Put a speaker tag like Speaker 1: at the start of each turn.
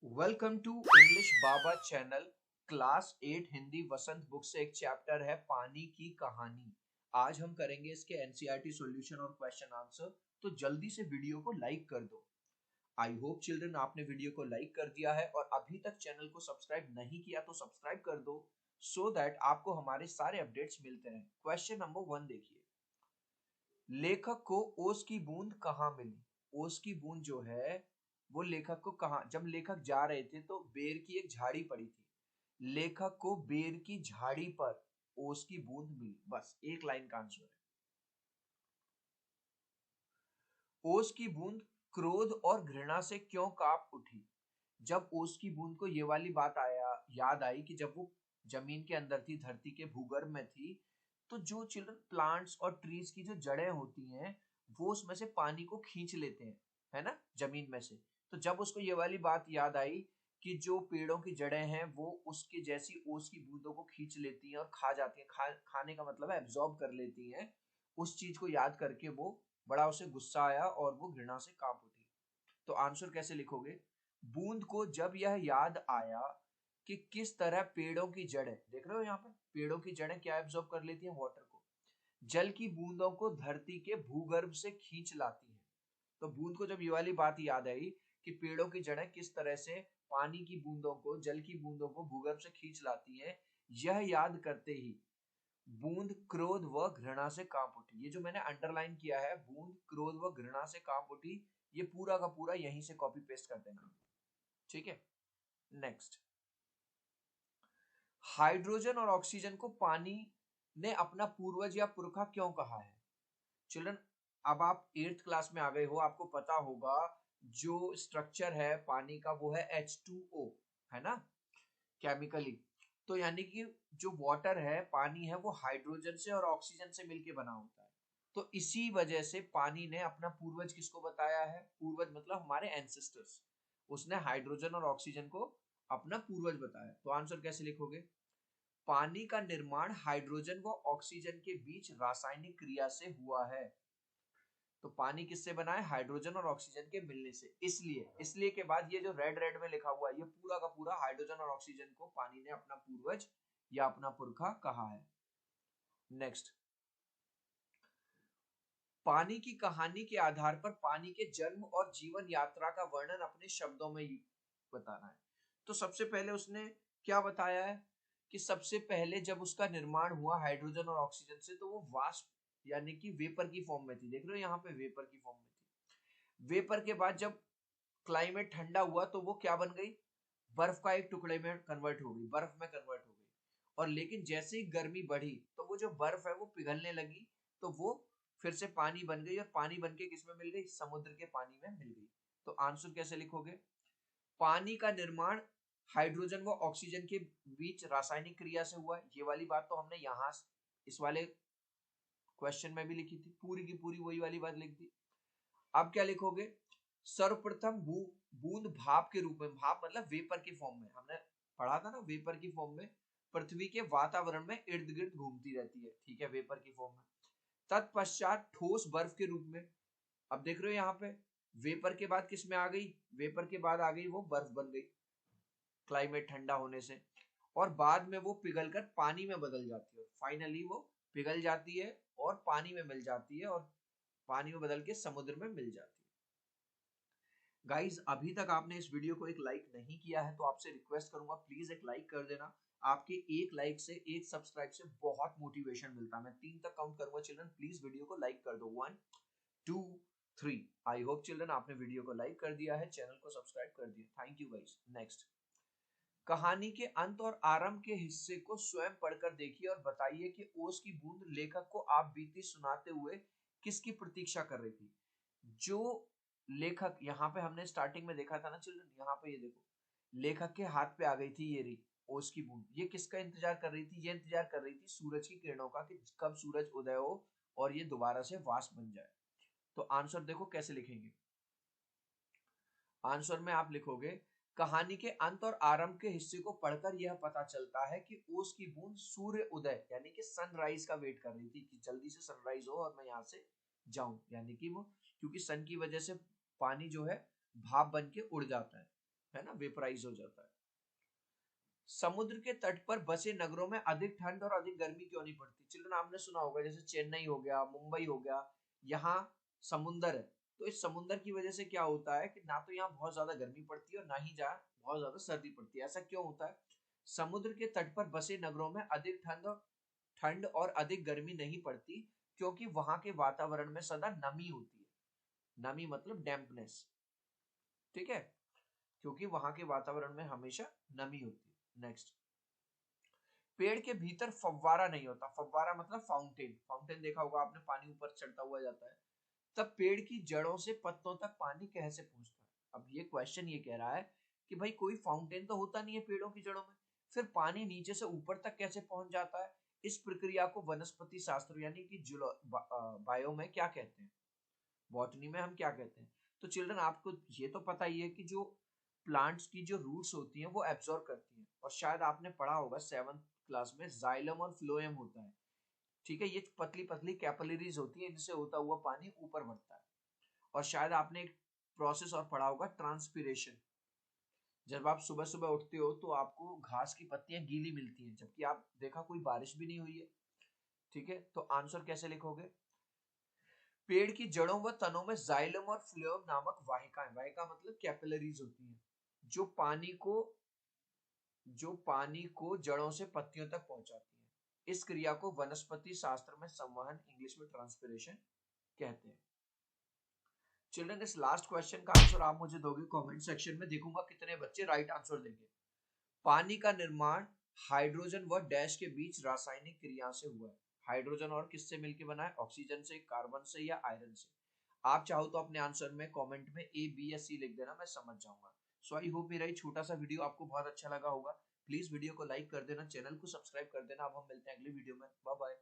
Speaker 1: Welcome to English Baba channel. Class 8 Hindi Vasant book से एक chapter है पानी की कहानी। आज हम करेंगे इसके एनसीईआरटी सॉल्यूशन और क्वेश्चन आंसर। तो जल्दी से वीडियो को लाइक कर दो। आई होप चिल्ड्रन आपने वीडियो को लाइक कर दिया है और अभी तक चैनल को सब्सक्राइब नहीं किया तो सब्सक्राइब कर दो सो दैट आपको हमारे सारे अपडेट्स मिलते रहें। क्वेश्चन नंबर 1 देखिए, लेखक को ओस की बूंद कहाँ मिली। ओस की बूंद जो है वो लेखक को कहा, जब लेखक जा रहे थे तो बेर की एक झाड़ी पड़ी थी। लेखक को बेर की झाड़ी पर ओस की बूंद मिली। बस एक लाइन का आंसर है। ओस की बूंद क्रोध और घृणा से क्यों कांप उठी। जब ओस की बूंद को ये वाली बात याद आई कि जब वो जमीन के अंदर थी, धरती के भूगर्भ में थी, तो जो चिल्ड्रन प्लांट्स और ट्रीज की जो जड़ें होती हैं वो उसमें से पानी को खींच लेते हैं, है ना, जमीन में से। तो जब उसको ये वाली बात याद आई कि जो पेड़ों की जड़ें हैं वो उसके जैसी ओस की बूंदों को खींच लेती हैं और खा जाती हैं, खाने का मतलब है एब्जॉर्ब कर लेती हैं, उस चीज को याद करके वो बड़ा उसे गुस्सा आया और वो घृणा से कांप उठी। तो आंसर कैसे लिखोगे? बूंद को जब यह याद आया कि किस तरह पेड़ों की जड़ें, देख रहे हो यहाँ पे, पेड़ों की जड़ें क्या एब्जॉर्ब कर लेती हैं? वाटर को। जल की बूंदों को धरती के भूगर्भ से खींच लाती हैं। तो बूंद को जब ये वाली बात याद आई कि पेड़ों की जड़ें किस तरह से पानी की बूंदों को, जल की बूंदों को भूगर्भ से खींच लाती हैं, यह याद करते ही बूंद क्रोध व घृणा से कांप उठी। ये जो मैंने अंडरलाइन किया है, बूंद क्रोध व घृणा से कांप उठी, ये पूरा का पूरा यहीं से कॉपी पेस्ट कर देना। ठीक है, नेक्स्ट। हाइड्रोजन और ऑक्सीजन को पानी ने अपना पूर्वज या पुरखा क्यों कहा है? चिल्ड्रन, अब आप 8th क्लास में आ गए हो, आपको पता होगा जो स्ट्रक्चर है पानी का वो है H2O, है ना, केमिकली। तो यानी कि जो वाटर है, पानी है, वो हाइड्रोजन से और ऑक्सीजन से मिलके बना होता है। तो इसी वजह से पानी ने अपना पूर्वज किसको बताया है? पूर्वज मतलब हमारे एंसेस्टर्स। उसने हाइड्रोजन और ऑक्सीजन को अपना पूर्वज बताया। तो आंसर कैसे लिखोगे? पानी का निर्माण हाइड्रोजन व ऑक्सीजन के बीच रासायनिक क्रिया से हुआ है। तो पानी किससे बना है? हाइड्रोजन और ऑक्सीजन के मिलने से। इसलिए के बाद ये जो रेड रेड में लिखा हुआ है, ये पूरा का पूरा हाइड्रोजन और ऑक्सीजन को पानी ने अपना पूर्वज या अपना पुरखा कहा है। नेक्स्ट, पानी की कहानी के आधार पर पानी के जन्म और जीवन यात्रा का वर्णन अपने शब्दों में बताना है। तो सबसे पहले उसने क्या बताया है कि सबसे पहले जब उसका निर्माण हुआ हाइड्रोजन और ऑक्सीजन से, तो वो वाष्प यानी कि वेपर की फॉर्म में थी। देख रहे हो यहाँ पे, वेपर की फॉर्म में थी। वेपर के बाद जब क्लाइमेट ठंडा हुआ तो वो क्या बन गई? बर्फ का एक टुकड़े में कन्वर्ट हो गई, बर्फ में कन्वर्ट हो गई। और लेकिन जैसे ही गर्मी बढ़ी तो वो जो बर्फ है वो पिघलने लगी, तो वो फिर से पानी बन गई और पानी बन के किसमें मिल गई? समुद्र के पानी में मिल गई। तो आंसर कैसे लिखोगे? पानी का निर्माण हाइड्रोजन व ऑक्सीजन के बीच रासायनिक क्रिया से हुआ है। ये वाली बात तो हमने यहाँ इस वाले क्वेश्चन में भी लिखी थी, पूरी की पूरी वही वाली बात लिख दी। अब क्या लिखोगे? सर्वप्रथम बूंद भाप के रूप में, भाप मतलब वेपर की फॉर्म में, हमने पढ़ा था ना, वेपर की फॉर्म में पृथ्वी के वातावरण में इर्द गिर्द घूमती रहती है। ठीक है, वेपर की फॉर्म में। तत्पश्चात ठोस बर्फ के रूप में। अब देख रहे हो यहाँ पे, वेपर के बाद किस में आ गई? वेपर के बाद आ गई वो बर्फ बन गई क्लाइमेट ठंडा होने से। और बाद में वो पिघलकर पानी में बदल जाती है, फाइनली वो पिघल जाती है और पानी में मिल जाती है और पानी में बदल के समुद्र में मिल जाती है। गाइज, अभी तक आपने इस वीडियो को एक लाइक नहीं किया है तो आपसे रिक्वेस्ट करूंगा, प्लीज एक लाइक कर देना। आपके एक लाइक से, एक सब्सक्राइब से बहुत मोटिवेशन मिलता है। मैं 3 तक काउंट करूंगा चिल्ड्रन, प्लीज वीडियो को लाइक कर दो। 1 2 3। आई होप चिल्ड्रन आपने वीडियो को लाइक कर दिया है, चैनल को सब्सक्राइब कर दिया। Thank you guys. नेक्स्ट, कहानी के अंत और आरंभ के हिस्से को स्वयं पढ़कर देखिए और बताइए कि ओस की बूंद लेखक को आप बीती सुनाते हुए किसकी प्रतीक्षा कर रही थी। जो लेखक, यहाँ पे हमने स्टार्टिंग में देखा था ना चिल्ड्रन, यहाँ पे ये देखो, लेखक के हाथ पे आ गई थी ये रही ओस की बूंद। ये किसका इंतजार कर रही थी? ये इंतजार कर रही थी सूरज की किरणों का, कि कब सूरज उदय हो और ये दोबारा से वाष्प बन जाए। तो आंसर देखो कैसे लिखेंगे। आंसर में आप लिखोगे, कहानी के अंत और आरंभ के हिस्से को पढ़कर यह पता चलता है कि ओस की बूंद सूर्य उदय यानी कि सनराइज का वेट कर रही थी, कि जल्दी से सनराइज हो और मैं यहाँ से जाऊं। यानी कि वो, क्योंकि सन की वजह से पानी जो है भाप बन के उड़ जाता है। है ना, वेपराइज हो जाता है। समुद्र के तट पर बसे नगरों में अधिक ठंड और अधिक गर्मी क्यों नहीं पड़ती? चिल्ड्रन आपने सुना होगा जैसे चेन्नई हो गया, मुंबई हो गया, यहाँ समुंदर है, तो इस समुंदर की वजह से क्या होता है कि ना तो यहाँ बहुत ज्यादा गर्मी पड़ती है और ना ही जहाँ बहुत ज्यादा सर्दी पड़ती है। ऐसा क्यों होता है? समुद्र के तट पर बसे नगरों में अधिक ठंड और अधिक गर्मी नहीं पड़ती, क्योंकि वहां के वातावरण में सदा नमी होती है। नमी मतलब डैम्पनेस, ठीक है, क्योंकि वहां के वातावरण में हमेशा नमी होती है। नेक्स्ट, पेड़ के भीतर फव्वारा नहीं होता। फव्वारा मतलब फाउंटेन। फाउंटेन देखा होगा आपने, पानी ऊपर चढ़ता हुआ जाता है। तब पेड़ की जड़ों से पत्तों तक पानी कैसे पहुंचता है? अब ये क्वेश्चन ये कह रहा है कि भाई कोई फाउंटेन तो होता नहीं है पेड़ों की जड़ों में, फिर पानी नीचे से ऊपर तक कैसे पहुंच जाता है? इस प्रक्रिया को वनस्पति शास्त्र यानी कि बायो में क्या कहते हैं, बॉटनी में हम क्या कहते हैं? तो चिल्ड्रन आपको ये तो पता ही है कि जो प्लांट्स की जो रूट्स होती हैं वो एब्जॉर्ब करती हैं, और शायद आपने पढ़ा होगा 7th क्लास में जाइलम और फ्लोएम होता है, ठीक है, ये पतली पतली कैपिलरीज होती है, इनसे होता हुआ पानी ऊपर बढ़ता है। और शायद आपने एक प्रोसेस और पढ़ा होगा, ट्रांसपिरेशन। जब आप सुबह सुबह उठते हो तो आपको घास की पत्तियां गीली मिलती हैं, जबकि आप देखा कोई बारिश भी नहीं हुई है, ठीक है, तो आंसर कैसे लिखोगे? पेड़ की जड़ों व तनों में जाइलम और फ्लोएम नामक वाहिकाएं, वाहिका मतलब कैपिलरीज होती हैं, जो पानी को जड़ों से पत्तियों तक पहुंचाती हैं। इस क्रिया को वनस्पति शास्त्र में संवहन, इंग्लिश में ट्रांसपिरेशन कहते हैं। चिल्ड्रन, इस लास्ट क्वेश्चन का आंसर आप मुझे दोगे कमेंट सेक्शन में, देखूंगा कितने बच्चे राइट आंसर देंगे। पानी का निर्माण हाइड्रोजन व डैश के बीच रासायनिक क्रिया से हुआ है। हाइड्रोजन और किससे मिलकर बना है? ऑक्सीजन से, कार्बन से, या आयरन से? आप चाहो तो अपने आंसर में कमेंट में ए, बी या सी लिख देना, मैं समझ जाऊंगा। सो आई होप मेरा ये छोटा सा वीडियो आपको बहुत अच्छा लगा होगा। प्लीज वीडियो को लाइक कर देना, चैनल को सब्सक्राइब कर देना। अब हम मिलते हैं अगली वीडियो में। Bye bye.